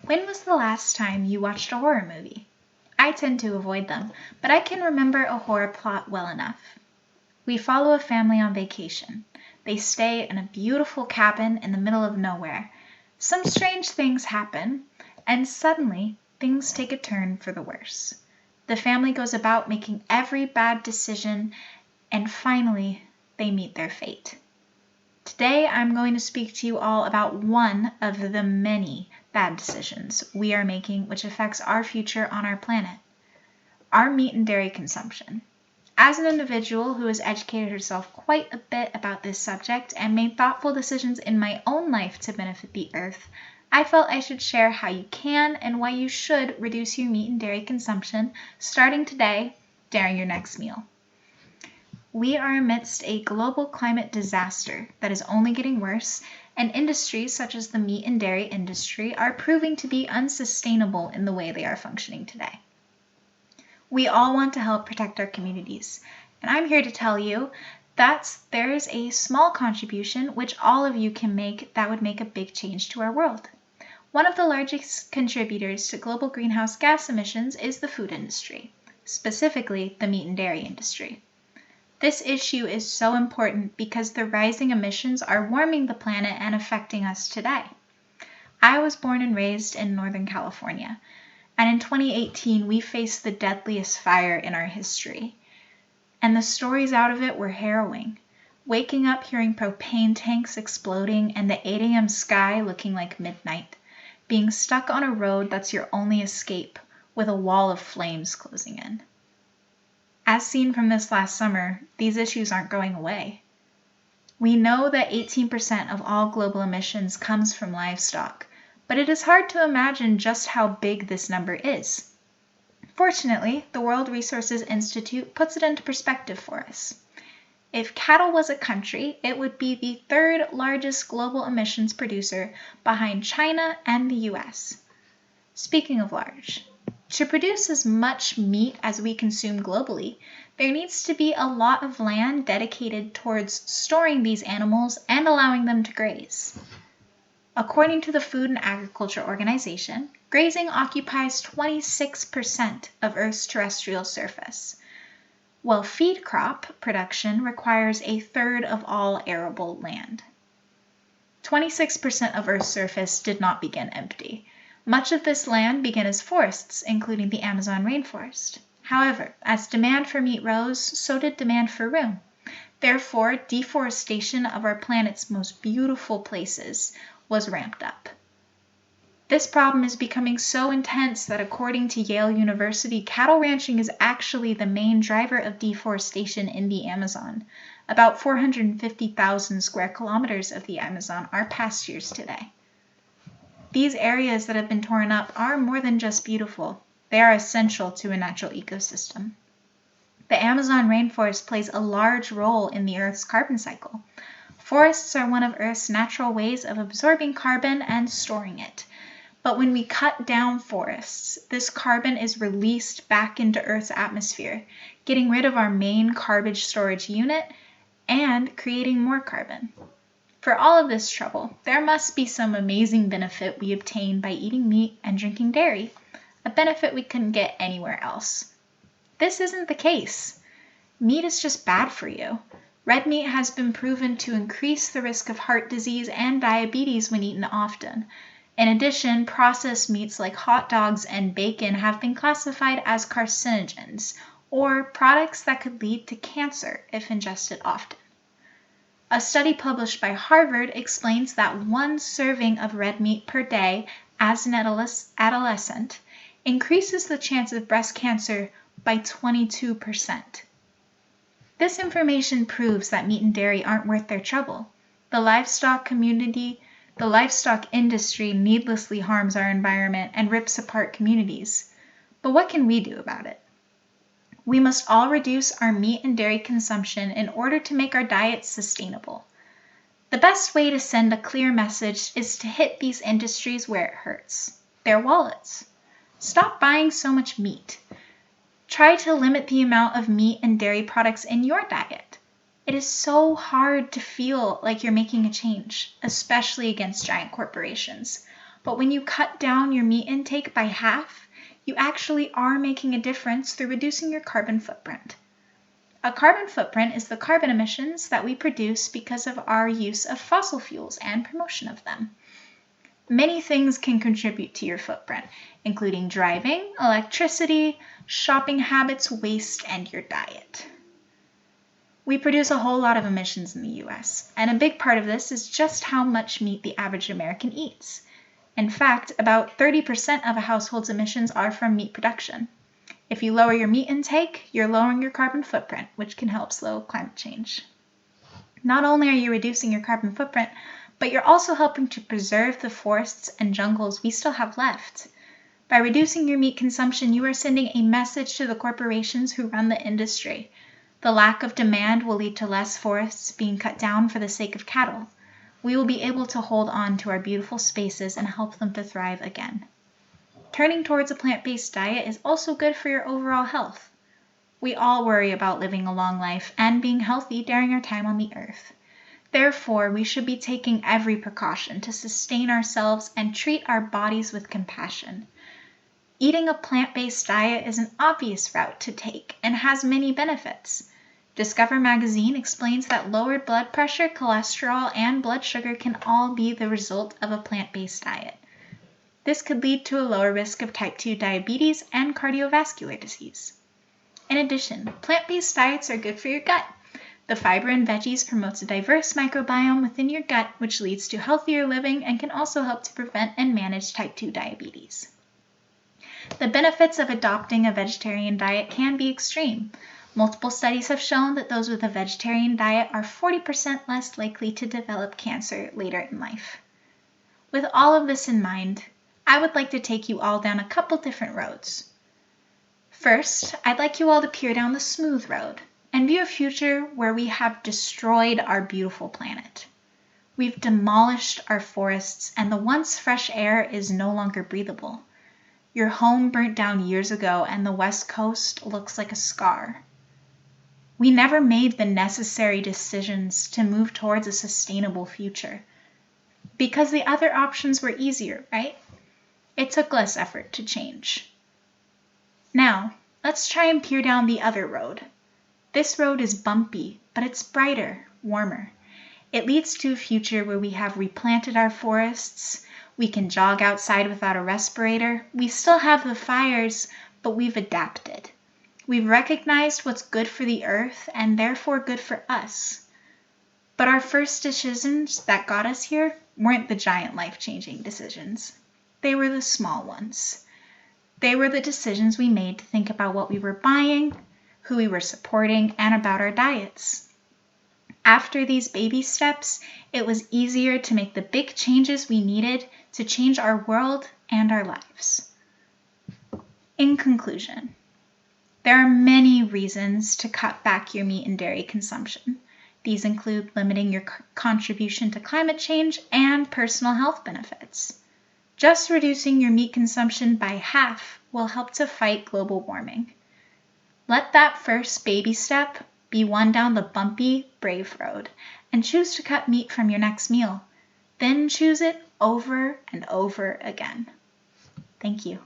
When was the last time you watched a horror movie? I tend to avoid them, but I can remember a horror plot well enough. We follow a family on vacation. They stay in a beautiful cabin in the middle of nowhere. Some strange things happen, and suddenly things take a turn for the worse. The family goes about making every bad decision, and finally they meet their fate. Today I'm going to speak to you all about one of the many bad decisions we are making which affects our future on our planet: our meat and dairy consumption. As an individual who has educated herself quite a bit about this subject and made thoughtful decisions in my own life to benefit the earth, I felt I should share how you can and why you should reduce your meat and dairy consumption starting today during your next meal. We are amidst a global climate disaster that is only getting worse, and industries such as the meat and dairy industry are proving to be unsustainable in the way they are functioning today. We all want to help protect our communities, and I'm here to tell you that there's a small contribution which all of you can make that would make a big change to our world. One of the largest contributors to global greenhouse gas emissions is the food industry, specifically the meat and dairy industry. This issue is so important because the rising emissions are warming the planet and affecting us today. I was born and raised in Northern California, and in 2018 we faced the deadliest fire in our history. And the stories out of it were harrowing. Waking up hearing propane tanks exploding and the 8 a.m. sky looking like midnight. Being stuck on a road that's your only escape with a wall of flames closing in. As seen from this last summer, these issues aren't going away. We know that 18% of all global emissions comes from livestock, but it is hard to imagine just how big this number is. Fortunately, the World Resources Institute puts it into perspective for us. If cattle was a country, it would be the third largest global emissions producer behind China and the US. Speaking of large, to produce as much meat as we consume globally, there needs to be a lot of land dedicated towards storing these animals and allowing them to graze. According to the Food and Agriculture Organization, grazing occupies 26% of Earth's terrestrial surface, while feed crop production requires a third of all arable land. 26% of Earth's surface did not begin empty. Much of this land began as forests, including the Amazon rainforest. However, as demand for meat rose, so did demand for room. Therefore, deforestation of our planet's most beautiful places was ramped up. This problem is becoming so intense that according to Yale University, cattle ranching is actually the main driver of deforestation in the Amazon. About 450,000 square kilometers of the Amazon are pastures today. These areas that have been torn up are more than just beautiful. They are essential to a natural ecosystem. The Amazon rainforest plays a large role in the Earth's carbon cycle. Forests are one of Earth's natural ways of absorbing carbon and storing it. But when we cut down forests, this carbon is released back into Earth's atmosphere, getting rid of our main carbon storage unit and creating more carbon. For all of this trouble, there must be some amazing benefit we obtain by eating meat and drinking dairy, a benefit we couldn't get anywhere else. This isn't the case. Meat is just bad for you. Red meat has been proven to increase the risk of heart disease and diabetes when eaten often. In addition, processed meats like hot dogs and bacon have been classified as carcinogens, or products that could lead to cancer if ingested often. A study published by Harvard explains that one serving of red meat per day as an adolescent increases the chance of breast cancer by 22%. This information proves that meat and dairy aren't worth their trouble. The livestock industry needlessly harms our environment and rips apart communities. But what can we do about it? We must all reduce our meat and dairy consumption in order to make our diets sustainable. The best way to send a clear message is to hit these industries where it hurts, their wallets. Stop buying so much meat. Try to limit the amount of meat and dairy products in your diet. It is so hard to feel like you're making a change, especially against giant corporations. But when you cut down your meat intake by half, you actually are making a difference through reducing your carbon footprint. A carbon footprint is the carbon emissions that we produce because of our use of fossil fuels and promotion of them. Many things can contribute to your footprint, including driving, electricity, shopping habits, waste, and your diet. We produce a whole lot of emissions in the US, and a big part of this is just how much meat the average American eats. In fact, about 30% of a household's emissions are from meat production. If you lower your meat intake, you're lowering your carbon footprint, which can help slow climate change. Not only are you reducing your carbon footprint, but you're also helping to preserve the forests and jungles we still have left. By reducing your meat consumption, you are sending a message to the corporations who run the industry. The lack of demand will lead to less forests being cut down for the sake of cattle. We will be able to hold on to our beautiful spaces and help them to thrive again. Turning towards a plant-based diet is also good for your overall health. We all worry about living a long life and being healthy during our time on the earth. Therefore, we should be taking every precaution to sustain ourselves and treat our bodies with compassion. Eating a plant-based diet is an obvious route to take and has many benefits. Discover magazine explains that lowered blood pressure, cholesterol, and blood sugar can all be the result of a plant-based diet. This could lead to a lower risk of type 2 diabetes and cardiovascular disease. In addition, plant-based diets are good for your gut. The fiber in veggies promotes a diverse microbiome within your gut, which leads to healthier living and can also help to prevent and manage type 2 diabetes. The benefits of adopting a vegetarian diet can be extreme. Multiple studies have shown that those with a vegetarian diet are 40% less likely to develop cancer later in life. With all of this in mind, I would like to take you all down a couple different roads. First, I'd like you all to peer down the smooth road and view a future where we have destroyed our beautiful planet. We've demolished our forests, and the once fresh air is no longer breathable. Your home burnt down years ago, and the West Coast looks like a scar. We never made the necessary decisions to move towards a sustainable future because the other options were easier, right? It took less effort to change. Now, let's try and peer down the other road. This road is bumpy, but it's brighter, warmer. It leads to a future where we have replanted our forests, we can jog outside without a respirator, we still have the fires, but we've adapted. We've recognized what's good for the earth and therefore good for us. But our first decisions that got us here weren't the giant life-changing decisions. They were the small ones. They were the decisions we made to think about what we were buying, who we were supporting, and about our diets. After these baby steps, it was easier to make the big changes we needed to change our world and our lives. In conclusion, there are many reasons to cut back your meat and dairy consumption. These include limiting your contribution to climate change and personal health benefits. Just reducing your meat consumption by half will help to fight global warming. Let that first baby step be one down the bumpy, brave road, and choose to cut meat from your next meal. Then choose it over and over again. Thank you.